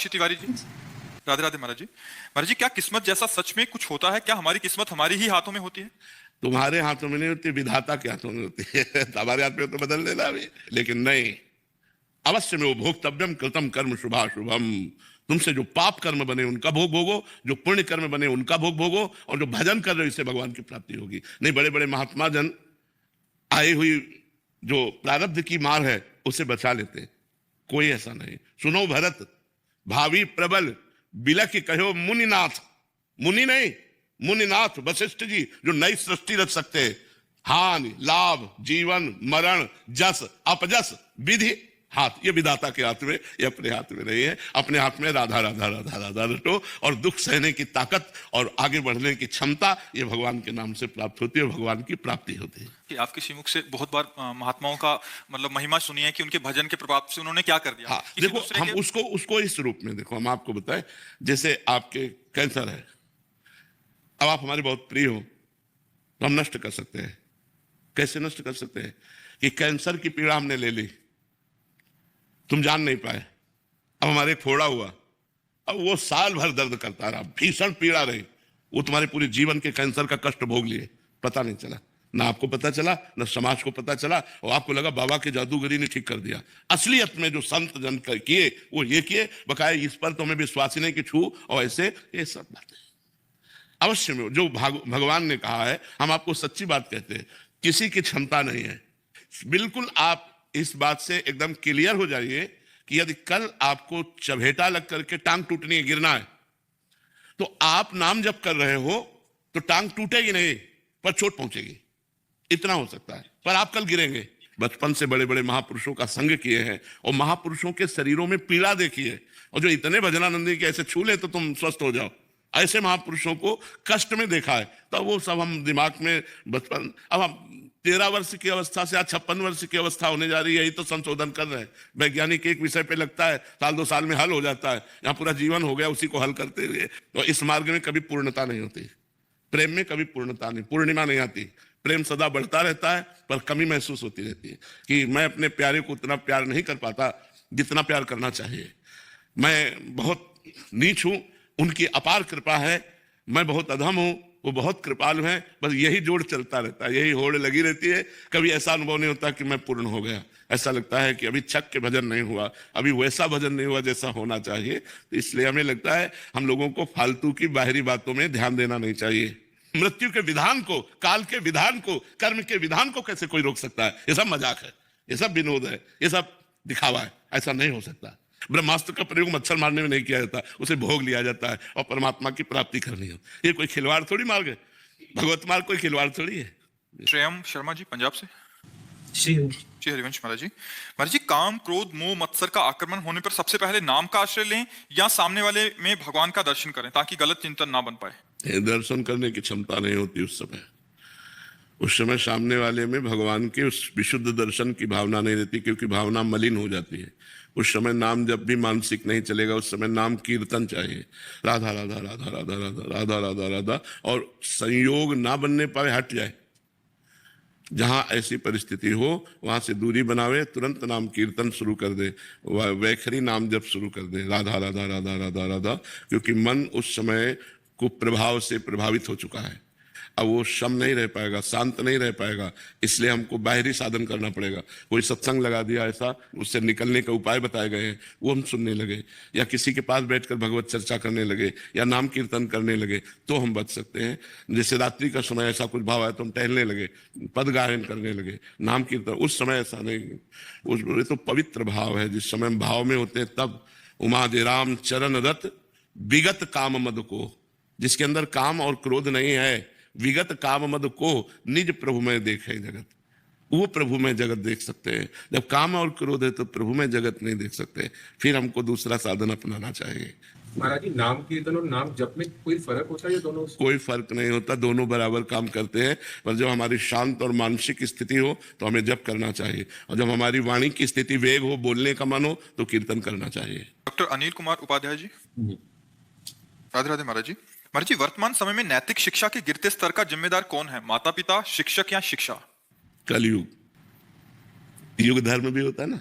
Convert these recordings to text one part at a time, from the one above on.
साक्षी तिवारी जी। राधे राधे महाराज जी। महाराज जी, क्या किस्मत जैसा सच में कुछ होता है? क्या हमारी किस्मत हमारी ही हाथों में होती है? तुम्हारे हाथों में नहीं होती, विधाता के हाथों में होती है। हमारे हाथ में तो बदल देना भी, लेकिन नहीं। अवश्य में वो भोक्तव्यम कृतम कर्म शुभाशुभम। तुमसे जो पाप कर्म बने उनका भोग भोगो, जो पुण्य कर्म बने उनका भोग भोगो, और जो भजन कर रहे हो इससे भगवान की प्राप्ति होगी। नहीं, बड़े बड़े महात्मा जन आई हुई जो प्रारब्ध की मार है उसे बचा लेते, कोई ऐसा नहीं। सुनो भरत, भावी प्रबल बिलख कहो मुनिनाथ। मुनि नहीं, मुनिनाथ वशिष्ठ जी, जो नई सृष्टि रच सकते हैं। हानि लाभ जीवन मरण जस अपजस विधि हाथ, ये विधाता के हाथ में, ये अपने हाथ में नहीं है। अपने हाथ में राधा राधा राधा राधा रटो, और दुख सहने की ताकत और आगे बढ़ने की क्षमता ये भगवान के नाम से प्राप्त होती है, भगवान की प्राप्ति होती है। कि आपके श्रीमुख से बहुत बार महात्माओं का मतलब महिमा सुनी है कि उनके भजन के प्रभाव से उन्होंने क्या कर दिया। हाँ, देखो हम उसको इस रूप में देखो, हम आपको बताएं, जैसे आपके कैंसर है, अब आप हमारे बहुत प्रिय हो तो हम नष्ट कर सकते हैं। कैसे नष्ट कर सकते हैं? कि कैंसर की पीड़ा हमने ले ली, तुम जान नहीं पाए, अब हमारे एक फोड़ा हुआ, अब वो साल भर दर्द करता रहा, भीषण पीड़ा रही, वो तुम्हारे पूरे जीवन के कैंसर का कष्ट भोग लिए, पता नहीं चला, ना आपको पता चला ना समाज को पता चला, और आपको लगा बाबा की जादूगरी ने ठीक कर दिया। असलियत में जो संत जन किए वो ये किए, बकाया इस पर तो हमें विश्वास ही नहीं कि छू, और ऐसे ये सब बातें। अवश्य में जो भगवान ने कहा है, हम आपको सच्ची बात कहते हैं, किसी की क्षमता नहीं है। बिल्कुल आप इस बात से एकदम क्लियर हो जाइए कि यदि कल आपको चभेटा लग करके टांग टूटनी है, गिरना है, तो आप नाम जप कर रहे हो तो टांग टूटेगी नहीं पर चोट पहुंचेगी, इतना हो सकता है। पर आप कल गिरेंगे। बचपन से बड़े बड़े महापुरुषों का संग किए हैं और महापुरुषों के शरीरों में पीड़ा देखी है, और जो इतने भजनानंदी के ऐसे छू ले तो तुम स्वस्थ हो जाओ, ऐसे महापुरुषों को कष्ट में देखा है। तो वो सब हम दिमाग में बचपन, अब हम 13 वर्ष की अवस्था से आज 56 वर्ष की अवस्था होने जा रही है, यही तो संशोधन कर रहे हैं। वैज्ञानिक एक विषय पे लगता है साल 2 साल में हल हो जाता है, यहाँ पूरा जीवन हो गया उसी को हल करते हुए। तो इस मार्ग में कभी पूर्णता नहीं होती, प्रेम में कभी पूर्णता नहीं, पूर्णिमा नहीं आती। प्रेम सदा बढ़ता रहता है, पर कमी महसूस होती रहती है कि मैं अपने प्यारे को उतना प्यार नहीं कर पाता जितना प्यार करना चाहिए। मैं बहुत नीच हूं, उनकी अपार कृपा है। मैं बहुत अधम हूं, वो बहुत कृपालु हैं। बस यही जोड़ चलता रहता है, यही होड़ लगी रहती है। कभी ऐसा अनुभव नहीं होता कि मैं पूर्ण हो गया। ऐसा लगता है कि अभी छक के भजन नहीं हुआ, अभी वैसा भजन नहीं हुआ जैसा होना चाहिए। तो इसलिए हमें लगता है हम लोगों को फालतू की बाहरी बातों में ध्यान देना नहीं चाहिए। मृत्यु के विधान को, काल के विधान को, कर्म के विधान को कैसे कोई रोक सकता है? ये सब मजाक है, ये सब विनोद है, ये सब दिखावा है। ऐसा नहीं हो सकता। ब्रह्मास्त्र का प्रयोग मच्छर मारने में नहीं किया जाता, उसे भोग लिया जाता है और परमात्मा की प्राप्ति करनी हो। ये कोई खिलवाड़ थोड़ी मार्ग है, भगवत मार्ग कोई खिलवाड़ थोड़ी है। श्रेयम शर्मा जी पंजाब से। श्री हरिवंश महाराज जी। महाराज जी, काम क्रोध मोह मत्सर का आक्रमण होने पर सबसे पहले नाम का आश्रय लें या सामने वाले में भगवान का दर्शन करें ताकि गलत चिंतन ना बन पाए? दर्शन करने की क्षमता नहीं होती उस समय सामने वाले में भगवान के उस विशुद्ध दर्शन की भावना नहीं रहती, क्योंकि भावना मलिन हो जाती है। उस समय नाम जब भी मानसिक नहीं चलेगा, उस समय नाम कीर्तन चाहिए, राधा राधा राधा राधा राधा राधा राधा राधा, और संयोग ना बनने पाए हट जाए। जहां ऐसी परिस्थिति हो वहां से दूरी बनावे, तुरंत नाम कीर्तन शुरू कर दे, वैखरी नाम जप शुरू कर दे, राधा राधा राधा राधा राधा, क्योंकि मन उस समय कुप्रभाव से प्रभावित हो चुका है। अब वो शम नहीं रह पाएगा, शांत नहीं रह पाएगा, इसलिए हमको बाहरी साधन करना पड़ेगा। कोई सत्संग लगा दिया ऐसा, उससे निकलने के उपाय बताए गए हैं, वो हम सुनने लगे, या किसी के पास बैठकर भगवत चर्चा करने लगे, या नाम कीर्तन करने लगे, तो हम बच सकते हैं। जैसे रात्रि का समय ऐसा कुछ भाव है तो हम टहलने लगे, पद गायन करने लगे, नाम कीर्तन। उस समय ऐसा नहीं, उस तो पवित्र भाव है। जिस समय हम भाव में होते हैं तब उमा दे राम चरण रत विगत काम मद को, जिसके अंदर काम और क्रोध नहीं है, विगत काम मद को निज प्रभु में देखे जगत, वो प्रभु में जगत देख सकते हैं। जब काम और क्रोध है तो प्रभु में जगत नहीं देख सकते, फिर हमको दूसरा साधन अपनाना चाहिए। महाराज जी, नाम कीर्तन और नाम जप में कोई फर्क होता है? दोनों कोई फर्क नहीं होता, दोनों बराबर काम करते हैं। पर जब हमारी शांत और मानसिक स्थिति हो तो हमें जप करना चाहिए, और जब हमारी वाणी की स्थिति वेग हो, बोलने का मन हो, तो कीर्तन करना चाहिए। डॉक्टर अनिल कुमार उपाध्याय जी। राधे राधे महाराज जी। महाराज जी, वर्तमान समय में नैतिक शिक्षा के गिरते स्तर का जिम्मेदार कौन है? माता पिता, शिक्षक या शिक्षा? कलयुग, युग धर्म भी होता है ना,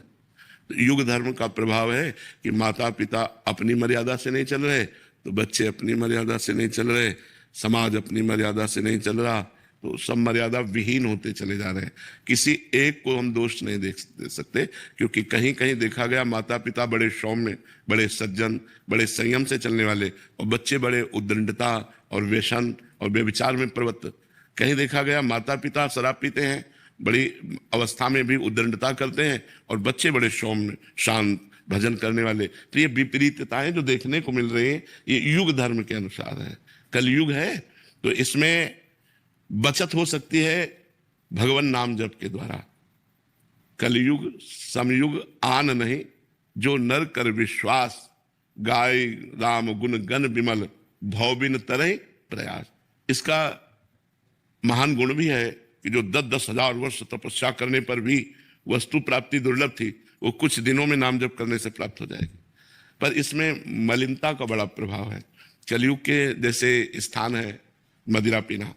तो युग धर्म का प्रभाव है कि माता पिता अपनी मर्यादा से नहीं चल रहे तो बच्चे अपनी मर्यादा से नहीं चल रहे, समाज अपनी मर्यादा से नहीं चल रहा, तो सब मर्यादा विहीन होते चले जा रहे हैं। किसी एक को हम दोष नहीं दे सकते, क्योंकि कहीं कहीं देखा गया माता पिता बड़े सौम्य, बड़े सज्जन, बड़े संयम से चलने वाले, और बच्चे बड़े उद्दंडता और व्यसन और व्यभिचार में प्रवृत्त। कहीं देखा गया माता पिता शराब पीते हैं, बड़ी अवस्था में भी उद्दंडता करते हैं, और बच्चे बड़े सौम्य शांत भजन करने वाले। तो ये विपरीतताएं जो देखने को मिल रही हैं ये युग धर्म के अनुसार है। कलयुग है तो इसमें बचत हो सकती है भगवान नाम जप के द्वारा। कलयुग समयुग आन नहीं, जो नर कर विश्वास, गाय राम गुण गण विमल, भौबिन तरह प्रयास। इसका महान गुण भी है कि जो 10-10 हजार वर्ष तपस्या करने पर भी वस्तु प्राप्ति दुर्लभ थी, वो कुछ दिनों में नाम जप करने से प्राप्त हो जाएगी। पर इसमें मलिनता का बड़ा प्रभाव है। कलयुग के जैसे स्थान है मदिरा पीना,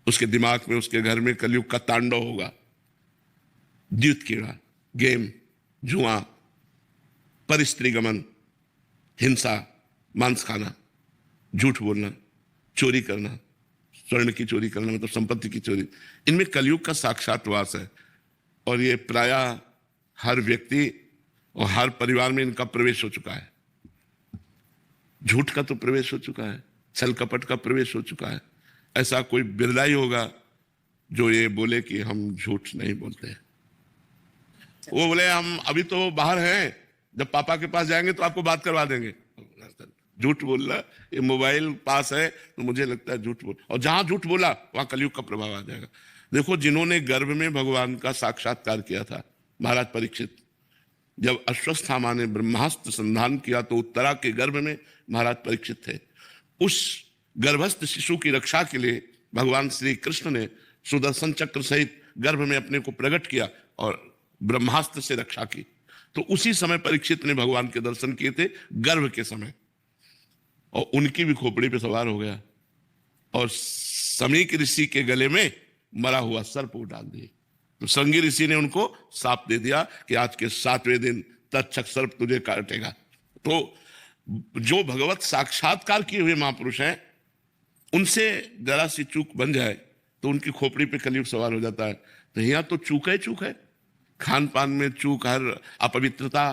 उसके दिमाग में, उसके घर में कलयुग का तांडव होगा। द्युत कीड़ा, गेम, जुआ, परिस्त्री गमन, हिंसा, मांस खाना, झूठ बोलना, चोरी करना, स्वर्ण की चोरी करना मतलब संपत्ति की चोरी, इनमें कलयुग का साक्षात वास है। और ये प्रायः हर व्यक्ति और हर परिवार में इनका प्रवेश हो चुका है। झूठ का तो प्रवेश हो चुका है, छल कपट का प्रवेश हो चुका है। ऐसा कोई बिरला ही होगा जो ये बोले कि हम झूठ नहीं बोलते हैं। वो बोले हम अभी तो बाहर हैं, जब पापा के पास जाएंगे तो आपको बात करवा देंगे। झूठ बोल रहा, ये मोबाइल पास है तो मुझे लगता है झूठ बोल, और जहां झूठ बोला वहां कलयुग का प्रभाव आ जाएगा। देखो, जिन्होंने गर्भ में भगवान का साक्षात्कार किया था, महाराज परीक्षित, जब अश्वस्थामा ने ब्रह्मास्त्र संधान किया तो उत्तरा के गर्भ में महाराज परीक्षित थे। उस गर्भस्थ शिशु की रक्षा के लिए भगवान श्री कृष्ण ने सुदर्शन चक्र सहित गर्भ में अपने को प्रकट किया और ब्रह्मास्त्र से रक्षा की। तो उसी समय परीक्षित ने भगवान के दर्शन किए थे गर्भ के समय, और उनकी भी खोपड़ी पे सवार हो गया और समीक ऋषि के गले में मरा हुआ सर्प डाल दिए। तो संगी ऋषि ने उनको शाप दे दिया कि आज के 7वें दिन तक्षक सर्प तुझे काटेगा। तो जो भगवत साक्षात्कार किए हुए महापुरुष हैं, उनसे जरा सी चूक बन जाए तो उनकी खोपड़ी पे कलयुग सवार हो जाता है। तो यहाँ तो चूक है, खान पान में चूक, हर अपवित्रता।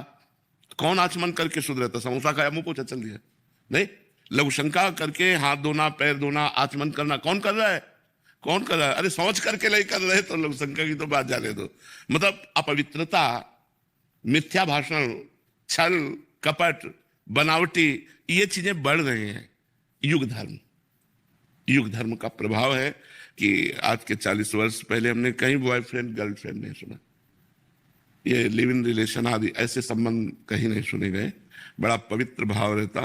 कौन आचमन करके शुद्ध रहता? समोसा खाया मुंह पोछा चल दिया? नहीं, लघुशंका करके हाथ धोना, पैर धोना, आचमन करना कौन कर रहा है? कौन कर रहा है? अरे सोच करके नहीं कर रहे तो लघुशंका की तो बात जाने दो। मतलब अपवित्रता, मिथ्या भाषण, छल कपट, बनावटी, ये चीजें बढ़ रही हैं। युग धर्म का प्रभाव है कि आज के 40 वर्ष पहले हमने कहीं बॉयफ्रेंड गर्लफ्रेंड नहीं सुना, ये लिव इन रिलेशन आदि ऐसे संबंध कहीं नहीं सुने गए। बड़ा पवित्र भाव रहता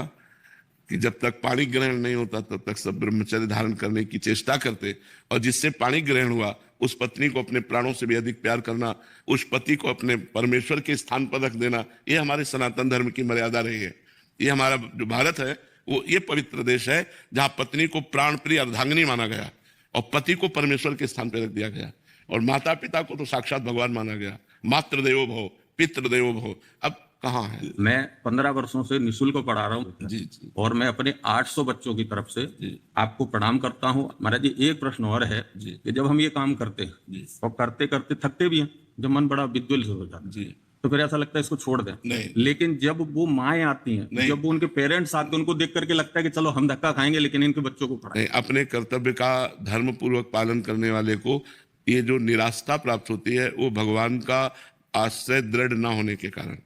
कि जब तक पाणी ग्रहण नहीं होता तब तक सब ब्रह्मचर्य धारण करने की चेष्टा करते, और जिससे पाणी ग्रहण हुआ उस पत्नी को अपने प्राणों से भी अधिक प्यार करना, उस पति को अपने परमेश्वर के स्थान पर रख देना, ये हमारे सनातन धर्म की मर्यादा रही है। ये हमारा जो भारत है वो ये पवित्र देश है जहां पत्नी को प्राण प्रिय अर्धांगिनी माना गया और पति को परमेश्वर के स्थान पर रख दिया गया, और माता पिता को तो साक्षात भगवान माना गया। मातृ देवो भव, पितृ देवो भव। अब कहाँ है? मैं 15 वर्षों से निःशुल्क पढ़ा रहा हूँ जी जी और मैं अपने 800 बच्चों की तरफ से जी। आपको प्रणाम करता हूँ। महाराज जी, एक प्रश्न और है जी। कि जब हम ये काम करते हैं जी और करते करते थकते भी हैं, जब मन बड़ा विद्वल हो जाता है जी तो फिर ऐसा लगता है इसको छोड़ दें। नहीं। लेकिन जब वो माएँ आती हैं, नहीं। जब वो उनके पेरेंट्स आते हैं, उनको देख करके लगता है कि चलो हम धक्का खाएंगे लेकिन इनके बच्चों को पढ़ाएं। नहीं, अपने कर्तव्य का धर्म पूर्वक पालन करने वाले को ये जो निराशा प्राप्त होती है वो भगवान का आश्रय दृढ़ ना होने के कारण।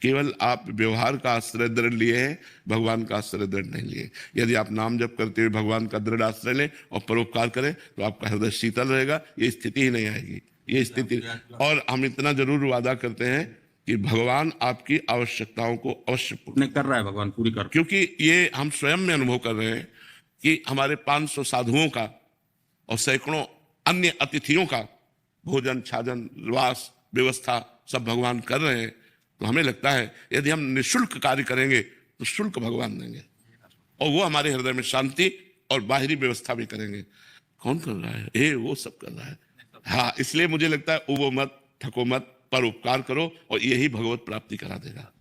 केवल आप व्यवहार का आश्रय दृढ़ लिए हैं, भगवान का आश्रय दृढ़ नहीं लिए। यदि आप नाम जप करते हुए भगवान का दृढ़ आश्रय लें और परोपकार करें तो आपका हृदय शीतल रहेगा, ये स्थिति ही नहीं आएगी। ये स्थिति, और हम इतना जरूर वादा करते हैं कि भगवान आपकी आवश्यकताओं को अवश्य पूर्ण नहीं कर रहा है, भगवान पूरी कर। क्योंकि ये हम स्वयं में अनुभव कर रहे हैं कि हमारे 500 साधुओं का और सैकड़ों अन्य अतिथियों का भोजन छाजन वास व्यवस्था सब भगवान कर रहे हैं। तो हमें लगता है यदि हम निःशुल्क कार्य करेंगे तो शुल्क भगवान देंगे, और वो हमारे हृदय में शांति और बाहरी व्यवस्था भी करेंगे। कौन कर रहा है? वो सब कर रहा है। हाँ, इसलिए मुझे लगता है उबो मत, थको मत, परोपकार करो और यही भगवत प्राप्ति करा देगा।